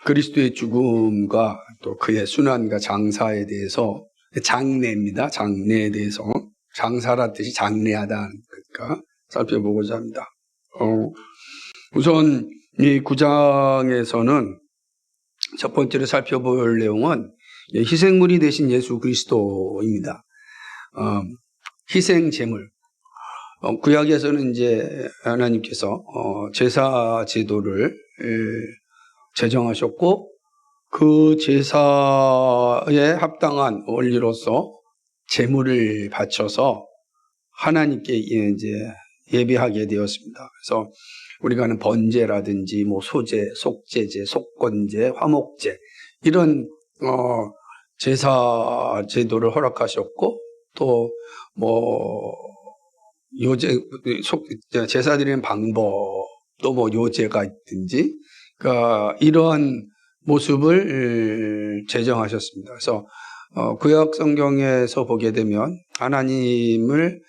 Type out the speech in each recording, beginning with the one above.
그리스도의 죽음과 또 그의 순환과 장사에 대해서, 장례입니다. 장례에 대해서, 장사란 뜻이 장례하다, 그러니까 살펴보고자 합니다. 우선 이 9장에서는 첫 번째로 살펴볼 내용은 희생물이 되신 예수 그리스도입니다. 희생 제물. 구약에서는 이제 하나님께서 제사 제도를 제정하셨고, 그 제사에 합당한 원리로서 제물을 바쳐서 하나님께 이제 예배하게 되었습니다. 그래서 우리가 하는 번제라든지 뭐 소제, 속제제, 속건제, 화목제 이런 제사 제도를 허락하셨고, 또 뭐 요제 제사 드리는 방법도 뭐 요제가 있든지, 그러니까 이러한 모습을 제정하셨습니다. 그래서 구약 성경에서 보게 되면 하나님께서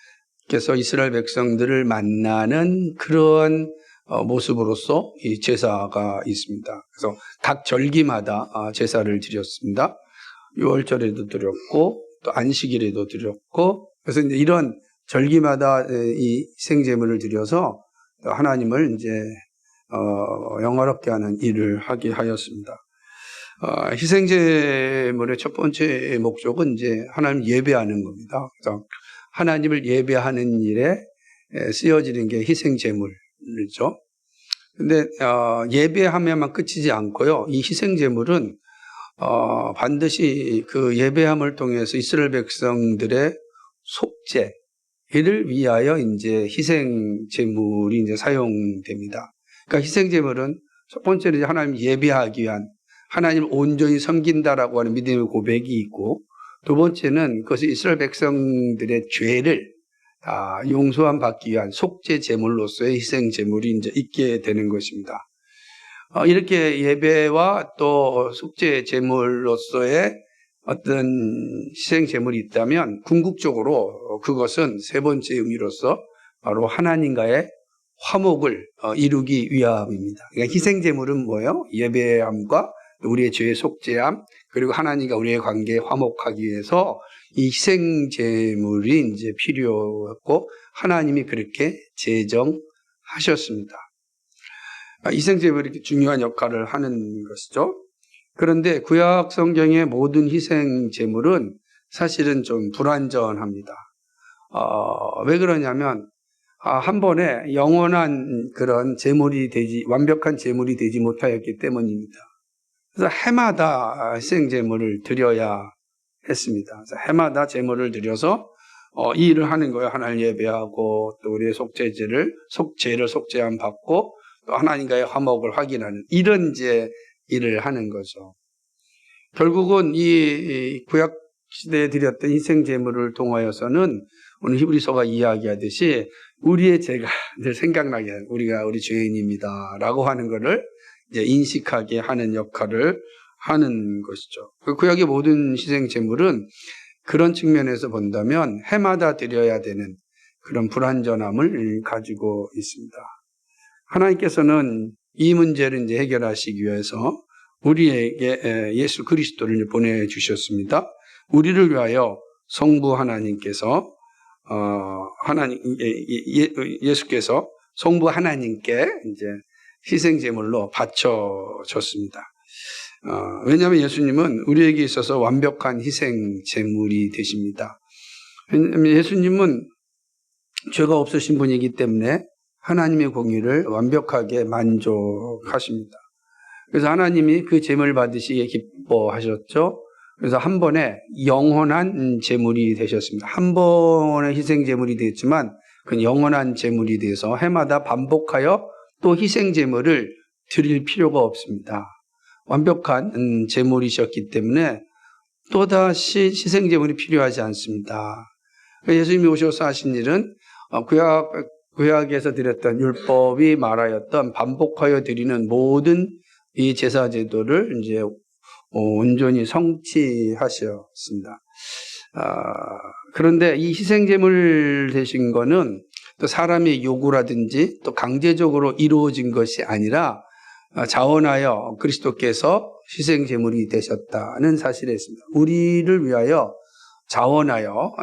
이스라엘 백성들을 만나는 그러한 모습으로서 이 제사가 있습니다. 그래서 각 절기마다 제사를 드렸습니다. 유월절에도 드렸고 또 안식일에도 드렸고, 그래서 이제 이런 절기마다 이 희생제물을 드려서 하나님을 이제 영화롭게 하는 일을 하게 하였습니다. 희생제물의 첫 번째 목적은 이제 하나님 예배하는 겁니다. 그래서 하나님을 예배하는 일에 쓰여지는 게 희생제물이죠. 근데 예배하면만 끝이지 않고요, 이 희생제물은 반드시 그 예배함을 통해서 이스라엘 백성들의 속죄를 위하여 이제 희생제물이 이제 사용됩니다. 그러니까 희생제물은 첫 번째는 하나님 예배하기 위한, 하나님을 온전히 섬긴다라고 하는 믿음의 고백이 있고, 두 번째는 그것이 이스라엘 백성들의 죄를 용서함 받기 위한 속죄 제물로서의 희생 제물이 이제 있게 되는 것입니다. 이렇게 예배와 또 속죄 제물로서의 어떤 희생 제물이 있다면, 궁극적으로 그것은 세 번째 의미로서 바로 하나님과의 화목을 이루기 위함입니다. 그러니까 희생 제물은 뭐예요? 예배함과 우리의 죄의 속죄함, 그리고 하나님과 우리의 관계에 화목하기 위해서 이 희생 제물이 이제 필요했고, 하나님이 그렇게 제정하셨습니다. 희생 제물이 이렇게 중요한 역할을 하는 것이죠. 그런데 구약 성경의 모든 희생 제물은 사실은 좀 불완전합니다. 왜 그러냐면 한 번에 영원한 그런 제물이 완벽한 제물이 되지 못하였기 때문입니다. 그래서 해마다 희생 제물을 드려야 했습니다. 그래서 해마다 제물을 드려서 이 일을 하는 거예요. 하나님을 예배하고 또 우리의 속죄를 속죄함 받고 또 하나님과의 화목을 확인하는 이런 이제 일을 하는 거죠. 결국은 이 구약 시대에 드렸던 희생 제물을 통하여서는 오늘 히브리서가 이야기하듯이 우리의 죄가 늘 생각나게 하는, 우리 죄인입니다라고 하는 것을 이제 인식하게 하는 역할을 하는 것이죠. 그 구약의 모든 희생 제물은 그런 측면에서 본다면 해마다 드려야 되는 그런 불완전함을 가지고 있습니다. 하나님께서는 이 문제를 이제 해결하시기 위해서 우리에게 예수 그리스도를 보내주셨습니다. 우리를 위하여 성부 하나님께서 예수께서 성부 하나님께 이제 희생제물로 바쳐졌습니다. 왜냐하면 예수님은 우리에게 있어서 완벽한 희생제물이 되십니다. 왜냐하면 예수님은 죄가 없으신 분이기 때문에 하나님의 공의를 완벽하게 만족하십니다. 그래서 하나님이 그 제물을 받으시기에 기뻐하셨죠. 그래서 한 번에 영원한 제물이 되셨습니다. 한 번의 희생 제물이 되었지만 그 영원한 제물이 돼서 해마다 반복하여 또 희생 제물을 드릴 필요가 없습니다. 완벽한 제물이셨기 때문에 또다시 희생 제물이 필요하지 않습니다. 예수님이 오셔서 하신 일은 구약에서 드렸던 율법이 말하였던 반복하여 드리는 모든 이 제사 제도를 이제 온전히 성취하셨습니다. 그런데 이 희생제물 되신 거는 또 사람의 요구라든지 또 강제적으로 이루어진 것이 아니라 자원하여 그리스도께서 희생제물이 되셨다는 사실이 있습니다. 우리를 위하여 자원하여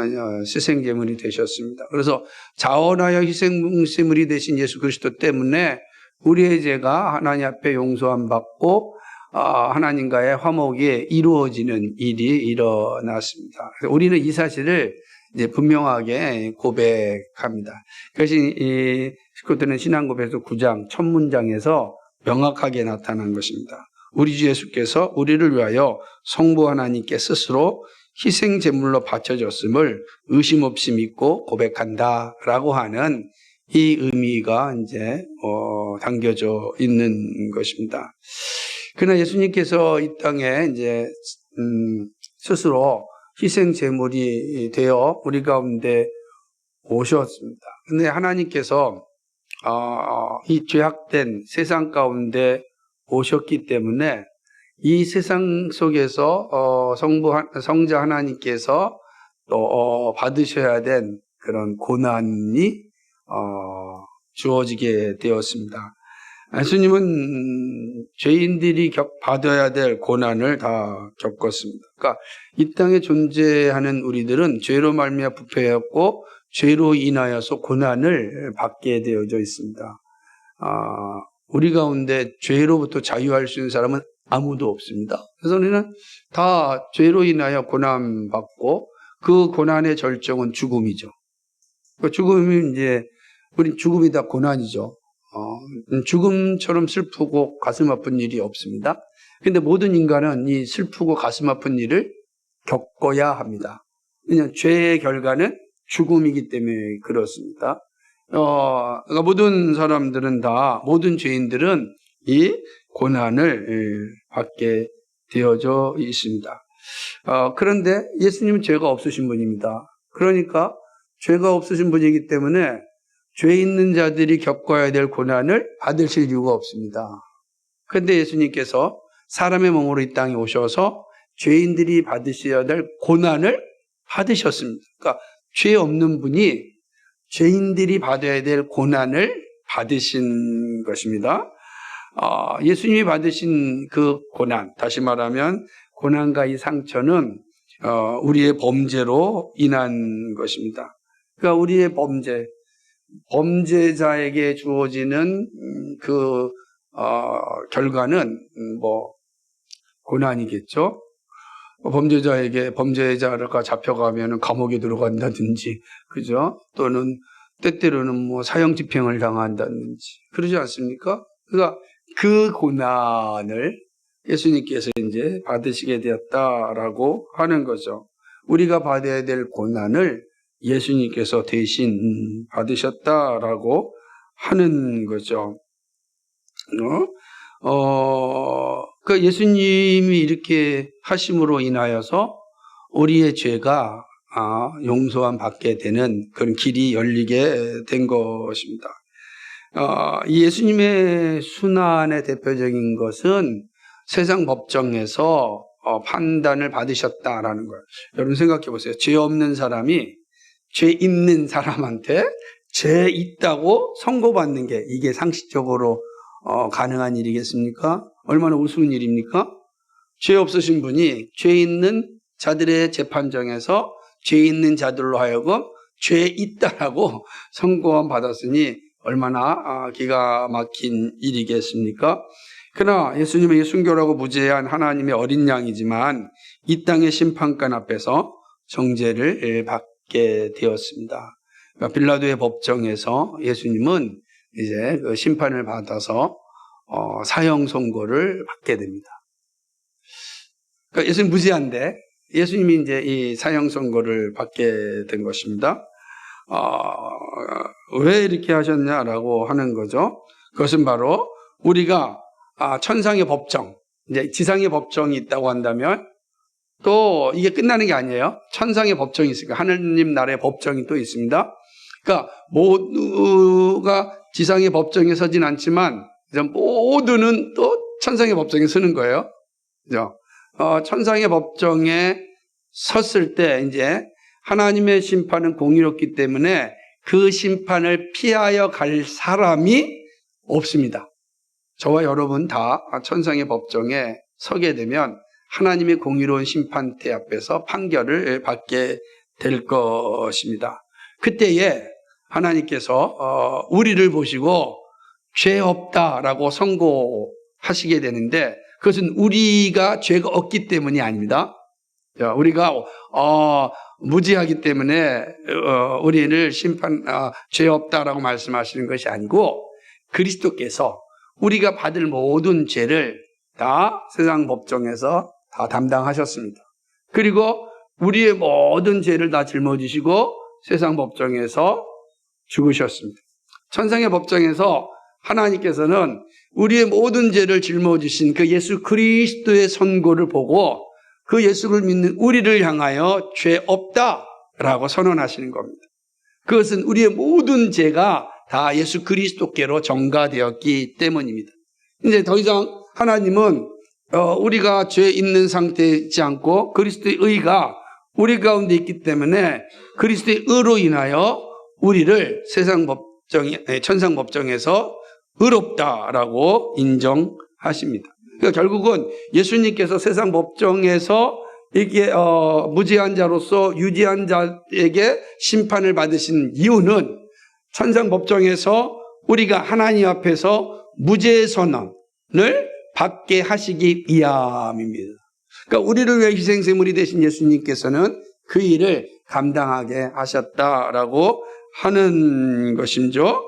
희생제물이 되셨습니다. 그래서 자원하여 희생제물이 되신 예수 그리스도 때문에 우리의 죄가 하나님 앞에 용서함 받고 하나님과의 화목이 이루어지는 일이 일어났습니다. 우리는 이 사실을 이제 분명하게 고백합니다. 그래서 이 식구들은 신앙고백에서 9장 첫 문장에서 명확하게 나타난 것입니다. 우리 주 예수께서 우리를 위하여 성부 하나님께 스스로 희생 제물로 바쳐졌음을 의심 없이 믿고 고백한다라고 하는 이 의미가 이제 담겨져 있는 것입니다. 그러나 예수님께서 이 땅에 이제 스스로 희생 제물이 되어 우리 가운데 오셨습니다. 근데 하나님께서 이 죄악된 세상 가운데 오셨기 때문에 이 세상 속에서 성자 하나님께서 또 받으셔야 된 그런 고난이 주어지게 되었습니다. 예수님은 죄인들이 받아야 될 고난을 다 겪었습니다. 그러니까 이 땅에 존재하는 우리들은 죄로 말미암아 부패했고 죄로 인하여서 고난을 받게 되어져 있습니다. 우리 가운데 죄로부터 자유할 수 있는 사람은 아무도 없습니다. 그래서 우리는 다 죄로 인하여 고난받고 그 고난의 절정은 죽음이죠. 그 죽음이 이제 우리 죽음이 다 고난이죠. 죽음처럼 슬프고 가슴 아픈 일이 없습니다. 그런데 모든 인간은 이 슬프고 가슴 아픈 일을 겪어야 합니다. 그냥 죄의 결과는 죽음이기 때문에 그렇습니다. 그러니까 모든 사람들은 모든 죄인들은 이 고난을 받게 되어져 있습니다. 그런데 예수님은 죄가 없으신 분입니다. 그러니까 죄가 없으신 분이기 때문에 죄 있는 자들이 겪어야 될 고난을 받으실 이유가 없습니다. 그런데 예수님께서 사람의 몸으로 이 땅에 오셔서 죄인들이 받으셔야 될 고난을 받으셨습니다. 그러니까 죄 없는 분이 죄인들이 받아야 될 고난을 받으신 것입니다. 예수님이 받으신 그 고난, 다시 말하면 고난과 이 상처는 우리의 범죄로 인한 것입니다. 그러니까 우리의 범죄자에게 주어지는 그 결과는 고난이겠죠. 범죄자가 잡혀가면 감옥에 들어간다든지, 그죠? 또는 때때로는 사형 집행을 당한다든지, 그러지 않습니까? 그러니까 그 고난을 예수님께서 이제 받으시게 되었다라고 하는 거죠. 우리가 받아야 될 고난을 예수님께서 대신 받으셨다라고 하는 거죠. 그 예수님이 이렇게 하심으로 인하여서 우리의 죄가 용서함 받게 되는 그런 길이 열리게 된 것입니다. 예수님의 순환의 대표적인 것은 세상 법정에서 판단을 받으셨다라는 거예요. 여러분 생각해 보세요. 죄 없는 사람이 죄 있는 사람한테 죄 있다고 선고받는 게 이게 상식적으로 가능한 일이겠습니까? 얼마나 우스운 일입니까? 죄 없으신 분이 죄 있는 자들의 재판정에서 죄 있는 자들로 하여금 죄 있다라고 선고함 받았으니 얼마나 기가 막힌 일이겠습니까? 그러나 예수님의 순결하고 무죄한 하나님의 어린 양이지만 이 땅의 심판관 앞에서 정죄를 받게 되었습니다. 그러니까 빌라도의 법정에서 예수님은 이제 그 심판을 받아서 사형 선고를 받게 됩니다. 그러니까 예수님 무죄한데 예수님이 이제 이 사형 선고를 받게 된 것입니다. 왜 이렇게 하셨냐라고 하는 거죠. 그것은 바로 우리가 천상의 법정, 이제 지상의 법정이 있다고 한다면 또 이게 끝나는 게 아니에요. 천상의 법정이 있으니까 하느님 나라의 법정이 또 있습니다. 그러니까 모두가 지상의 법정에 서진 않지만 모두는 또 천상의 법정에 서는 거예요. 그죠? 천상의 법정에 섰을 때 이제 하나님의 심판은 공의롭기 때문에 그 심판을 피하여 갈 사람이 없습니다. 저와 여러분 다 천상의 법정에 서게 되면 하나님의 공의로운 심판대 앞에서 판결을 받게 될 것입니다. 그때에 하나님께서 우리를 보시고 죄 없다라고 선고하시게 되는데, 그것은 우리가 죄가 없기 때문이 아닙니다. 우리가 무지하기 때문에 우리를 죄 없다라고 말씀하시는 것이 아니고, 그리스도께서 우리가 받을 모든 죄를 다 세상 법정에서 다 담당하셨습니다. 그리고 우리의 모든 죄를 다 짊어지시고 세상 법정에서 죽으셨습니다. 천상의 법정에서 하나님께서는 우리의 모든 죄를 짊어지신 그 예수 그리스도의 선고를 보고 그 예수를 믿는 우리를 향하여 죄 없다라고 선언하시는 겁니다. 그것은 우리의 모든 죄가 다 예수 그리스도께로 전가되었기 때문입니다. 이제 더 이상 하나님은 우리가 죄 있는 상태이지 않고 그리스도의 의가 우리 가운데 있기 때문에 그리스도의 의로 인하여 우리를 천상 법정에서 의롭다라고 인정하십니다. 그러니까 결국은 예수님께서 세상 법정에서 이게 무지한 자로서 유지한 자에게 심판을 받으신 이유는 천상 법정에서 우리가 하나님 앞에서 무죄 선언을 받게 하시기 위함입니다. 그러니까 우리를 위해 희생제물이 되신 예수님께서는 그 일을 감당하게 하셨다라고 하는 것이죠.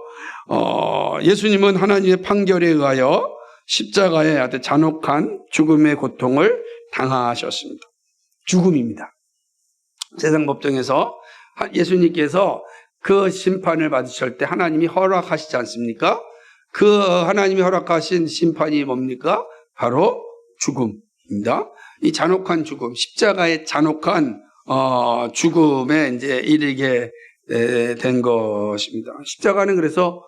예수님은 하나님의 판결에 의하여 십자가의 아주 잔혹한 죽음의 고통을 당하셨습니다. 죽음입니다. 세상 법정에서 예수님께서 그 심판을 받으실 때 하나님이 허락하시지 않습니까? 그 하나님이 허락하신 심판이 뭡니까? 바로 죽음입니다. 이 잔혹한 죽음, 십자가의 잔혹한 죽음에 이제 이르게 된 것입니다. 십자가는 그래서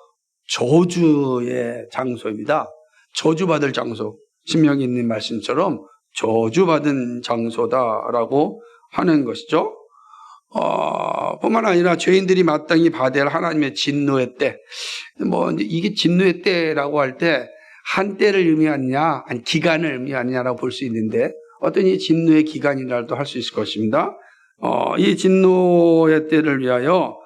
저주의 장소입니다. 저주받을 장소. 신명기 있는 말씀처럼 저주받은 장소다라고 하는 것이죠. 뿐만 아니라 죄인들이 마땅히 받아야 할 하나님의 진노의 때. 이게 진노의 때라고 할 때 한때를 의미하느냐, 아니 기간을 의미하느냐라고 볼 수 있는데, 어떤 이 진노의 기간이라도 할 수 있을 것입니다. 이 진노의 때를 위하여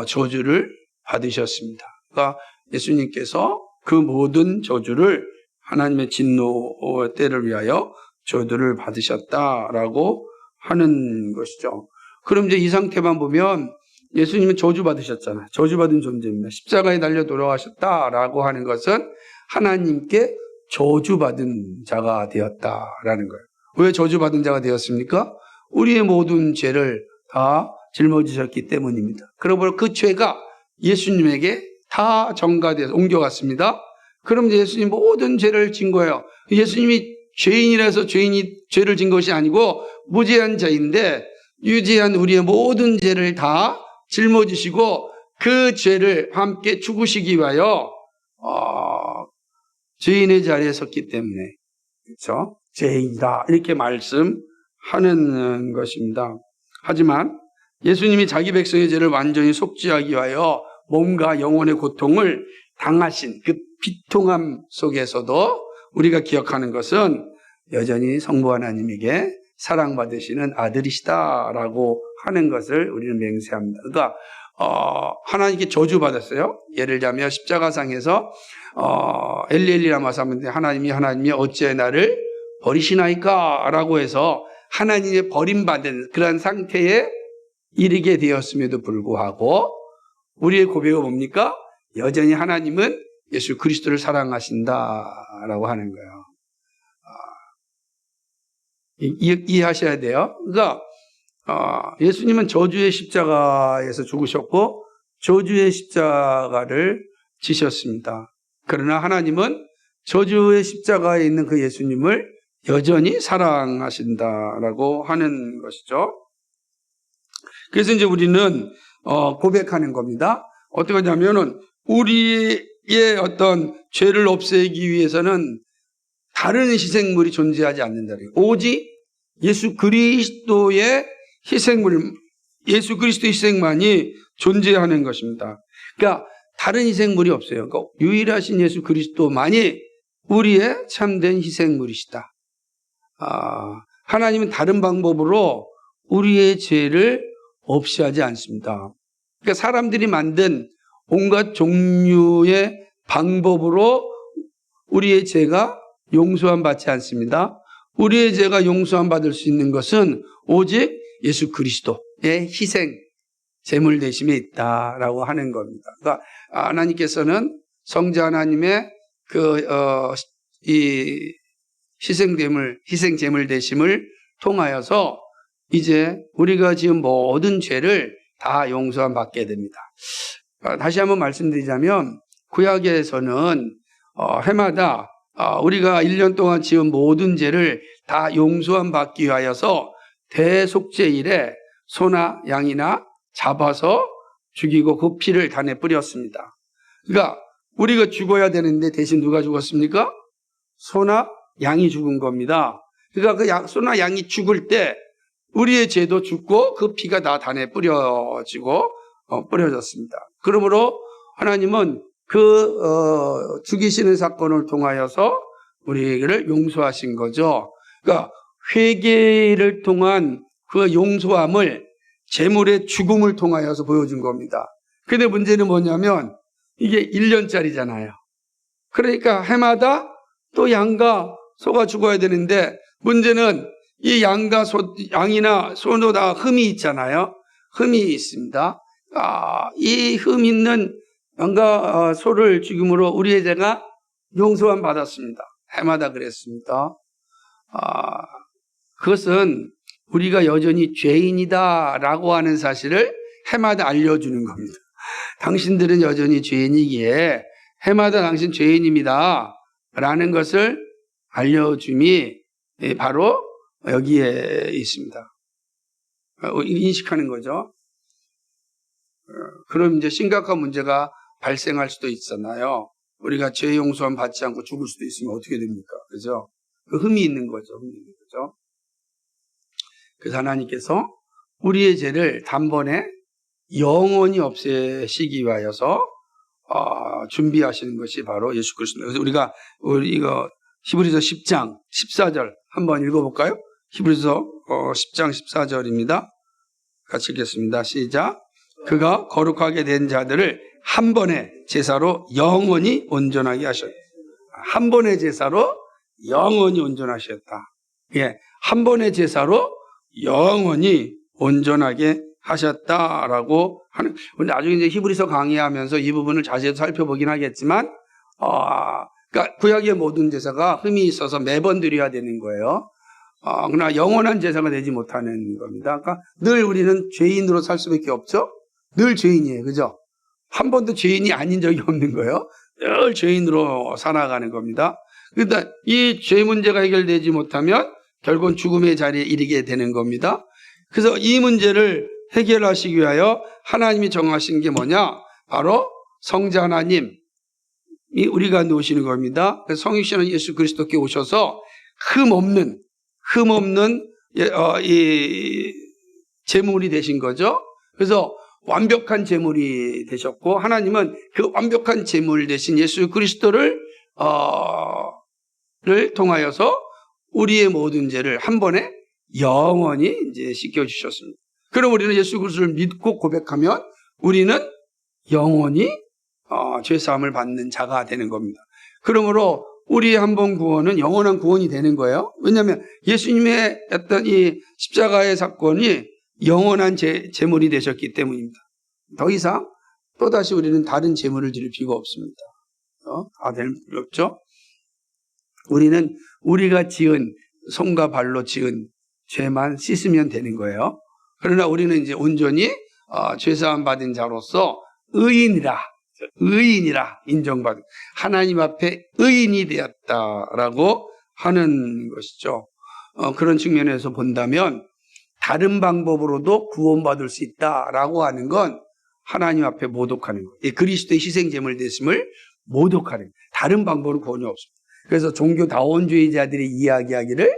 저주를 받으셨습니다. 그러니까 예수님께서 그 모든 저주를 하나님의 진노의 때를 위하여 저주를 받으셨다라고 하는 것이죠. 그럼 이제 이 상태만 보면 예수님은 저주받으셨잖아요. 저주받은 존재입니다. 십자가에 달려 돌아가셨다라고 하는 것은 하나님께 저주받은 자가 되었다라는 거예요. 왜 저주받은 자가 되었습니까? 우리의 모든 죄를 다 짊어지셨기 때문입니다. 그러므로 그 죄가 예수님에게 다 전가돼서 옮겨갔습니다. 그럼 예수님 모든 죄를 진 거예요. 예수님이 죄인이라서 죄를 진 것이 아니고 무죄한 자인데 유죄한 우리의 모든 죄를 다 짊어지시고 그 죄를 함께 죽으시기 위하여 죄인의 자리에 섰기 때문에, 그렇죠? 죄인이다 이렇게 말씀하는 것입니다. 하지만 예수님이 자기 백성의 죄를 완전히 속죄하기 위하여 몸과 영혼의 고통을 당하신 그 비통함 속에서도 우리가 기억하는 것은 여전히 성부 하나님에게 사랑받으시는 아들이시다라고 하는 것을 우리는 맹세합니다. 그러니까 하나님께 저주받았어요. 예를 들자면 십자가상에서 엘리엘리라마서 하는데 하나님이 어찌해 나를 버리시나이까 라고 해서 하나님의 버림받은 그런 상태에 이르게 되었음에도 불구하고 우리의 고백은 뭡니까? 여전히 하나님은 예수 그리스도를 사랑하신다라고 하는 거예요. 이해하셔야 돼요. 그러니까 예수님은 저주의 십자가에서 죽으셨고 저주의 십자가를 지셨습니다. 그러나 하나님은 저주의 십자가에 있는 그 예수님을 여전히 사랑하신다라고 하는 것이죠. 그래서 이제 우리는 고백하는 겁니다. 어떻게 하냐면은 우리의 어떤 죄를 없애기 위해서는 다른 희생물이 존재하지 않는다는 거예요. 오직 예수 그리스도의 희생물, 예수 그리스도의 희생만이 존재하는 것입니다. 그러니까 다른 희생물이 없어요. 그러니까 유일하신 예수 그리스도만이 우리의 참된 희생물이시다. 하나님은 다른 방법으로 우리의 죄를 없이 하지 않습니다. 그러니까 사람들이 만든 온갖 종류의 방법으로 우리의 죄가 용서함 받지 않습니다. 우리의 죄가 용서함 받을 수 있는 것은 오직 예수 그리스도의 희생, 제물 대심에 있다라고 하는 겁니다. 그러니까 하나님께서는 성자 하나님의 이 희생 제물 대심을 통하여서 이제 우리가 지은 모든 죄를 다 용서함 받게 됩니다. 다시 한번 말씀드리자면 구약에서는 해마다 우리가 1년 동안 지은 모든 죄를 다 용서함 받기 위하여서 대속죄일에 소나 양이나 잡아서 죽이고 그 피를 단에 뿌렸습니다. 그러니까 우리가 죽어야 되는데 대신 누가 죽었습니까? 소나 양이 죽은 겁니다. 그러니까 그 소나 양이 죽을 때 우리의 죄도 죽고 그 피가 다 단에 뿌려졌습니다. 그러므로 하나님은 죽이시는 사건을 통하여서 우리를 용서하신 거죠. 그러니까 회개를 통한 그 용서함을 제물의 죽음을 통하여서 보여준 겁니다. 근데 문제는 뭐냐면 이게 1년짜리잖아요. 그러니까 해마다 또 양과 소가 죽어야 되는데 문제는 이 양이나 소도 다 흠이 있잖아요. 흠이 있습니다. 이 흠 있는 양과 소를 죽임으로 우리의 죄가 용서함 받았습니다. 해마다 그랬습니다. 그것은 우리가 여전히 죄인이다라고 하는 사실을 해마다 알려주는 겁니다. 당신들은 여전히 죄인이기에 해마다 당신 죄인입니다 라는 것을 알려줌이 바로 여기에 있습니다. 인식하는 거죠. 그럼 이제 심각한 문제가 발생할 수도 있잖아요. 우리가 죄 용서함 받지 않고 죽을 수도 있으면 어떻게 됩니까? 그죠? 그 흠이 있는 거죠. 그래서 하나님께서 우리의 죄를 단번에 영원히 없애시기 위하여서 준비하시는 것이 바로 예수 그리스도입니다. 그래서 우리 이거 히브리서 10장 14절 한번 읽어볼까요? 히브리서 10장 14절입니다. 같이 읽겠습니다. 시작. 그가 거룩하게 된 자들을 한 번의 제사로 영원히 온전하게 하셨다. 한 번의 제사로 영원히 온전하셨다. 예, 한 번의 제사로 영원히 온전하게 하셨다라고 하는. 근데 나중에 이제 히브리서 강의하면서 이 부분을 자세히 살펴보긴 하겠지만, 그러니까 구약의 모든 제사가 흠이 있어서 매번 드려야 되는 거예요. 그러나 영원한 제사가 되지 못하는 겁니다. 그러니까 늘 우리는 죄인으로 살 수밖에 없죠. 늘 죄인이에요, 그죠? 한 번도 죄인이 아닌 적이 없는 거예요. 늘 죄인으로 살아가는 겁니다. 그러니까 이 죄 문제가 해결되지 못하면 결국은 죽음의 자리에 이르게 되는 겁니다. 그래서 이 문제를 해결하시기 위하여 하나님이 정하신 게 뭐냐? 바로 성자 하나님이 우리가 놓으시는 겁니다. 그래서 성육신은 예수 그리스도께 오셔서 흠 없는 이 제물이 되신 거죠. 그래서 완벽한 제물이 되셨고 하나님은 그 완벽한 제물 되신 예수 그리스도를 통하여서 우리의 모든 죄를 한 번에 영원히 이제 씻겨 주셨습니다. 그럼 우리는 예수 그리스도를 믿고 고백하면 우리는 영원히 죄 사함을 받는 자가 되는 겁니다. 그러므로 우리의 한 번 구원은 영원한 구원이 되는 거예요. 왜냐하면 예수님의 어떤 이 십자가의 사건이 영원한 제물이 되셨기 때문입니다. 더 이상 또다시 우리는 다른 제물을 드릴 필요가 없습니다. 다 될 필요 없죠. 우리는 우리가 지은 손과 발로 지은 죄만 씻으면 되는 거예요. 그러나 우리는 이제 온전히 죄사함 받은 자로서 의인이라 인정받은 하나님 앞에 의인이 되었다라고 하는 것이죠. 그런 측면에서 본다면 다른 방법으로도 구원받을 수 있다라고 하는 건 하나님 앞에 모독하는 거예요. 그리스도의 희생제물 되심을 모독하는 거예요. 다른 방법은 구원이 없습니다. 그래서 종교 다원주의자들이 이야기하기를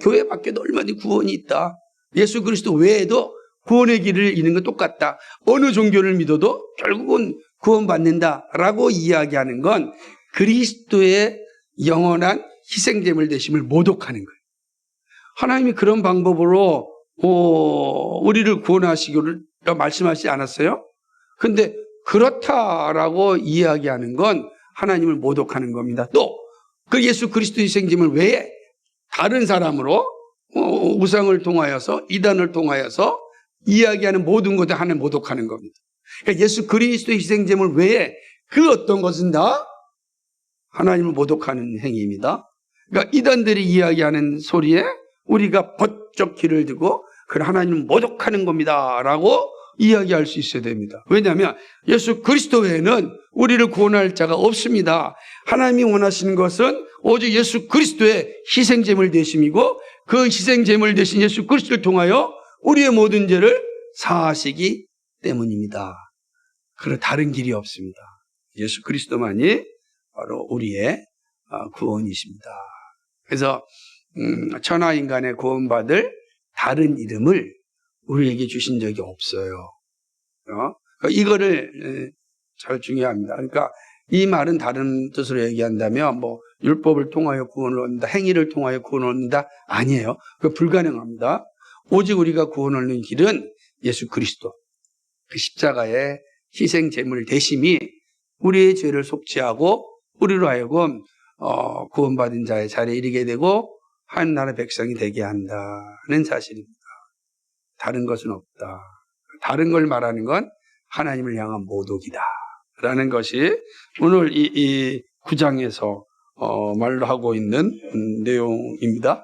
교회 밖에도 얼마나 구원이 있다. 예수 그리스도 외에도 구원의 길을 잇는 건 똑같다. 어느 종교를 믿어도 결국은 구원받는다라고 이야기하는 건 그리스도의 영원한 희생제물 되심을 모독하는 거예요. 하나님이 그런 방법으로 우리를 구원하시기를 말씀하시지 않았어요? 근데 그렇다라고 이야기하는 건 하나님을 모독하는 겁니다. 또 그 예수 그리스도 희생제물 외에 다른 사람으로 우상을 통하여서 이단을 통하여서 이야기하는 모든 것을 하나님 모독하는 겁니다. 그러니까 예수 그리스도 희생제물 외에 그 어떤 것은 다 하나님을 모독하는 행위입니다. 그러니까 이단들이 이야기하는 소리에 우리가 번쩍 귀를 두고 그걸 하나님을 모독하는 겁니다 라고 이야기할 수 있어야 됩니다. 왜냐하면 예수 그리스도 외에는 우리를 구원할 자가 없습니다. 하나님이 원하시는 것은 오직 예수 그리스도의 희생제물 되심이고 그 희생제물 되신 예수 그리스도를 통하여 우리의 모든 죄를 사하시기 때문입니다. 그런 다른 길이 없습니다. 예수 그리스도만이 바로 우리의 구원이십니다. 그래서 천하인간의 구원받을 다른 이름을 우리에게 주신 적이 없어요. 이거를 잘 중요합니다. 그러니까 이 말은 다른 뜻으로 얘기한다면 뭐 율법을 통하여 구원을 얻는다, 행위를 통하여 구원을 얻는다 아니에요. 그거 불가능합니다. 오직 우리가 구원을 얻는 길은 예수 그리스도 그 십자가의 희생 제물 대심이 우리의 죄를 속죄하고 우리로 하여금 구원받은 자의 자리에 이르게 되고 한 나라 백성이 되게 한다는 사실입니다. 다른 것은 없다. 다른 걸 말하는 건 하나님을 향한 모독이다 라는 것이 오늘 이 9장에서 말로 하고 있는 내용입니다.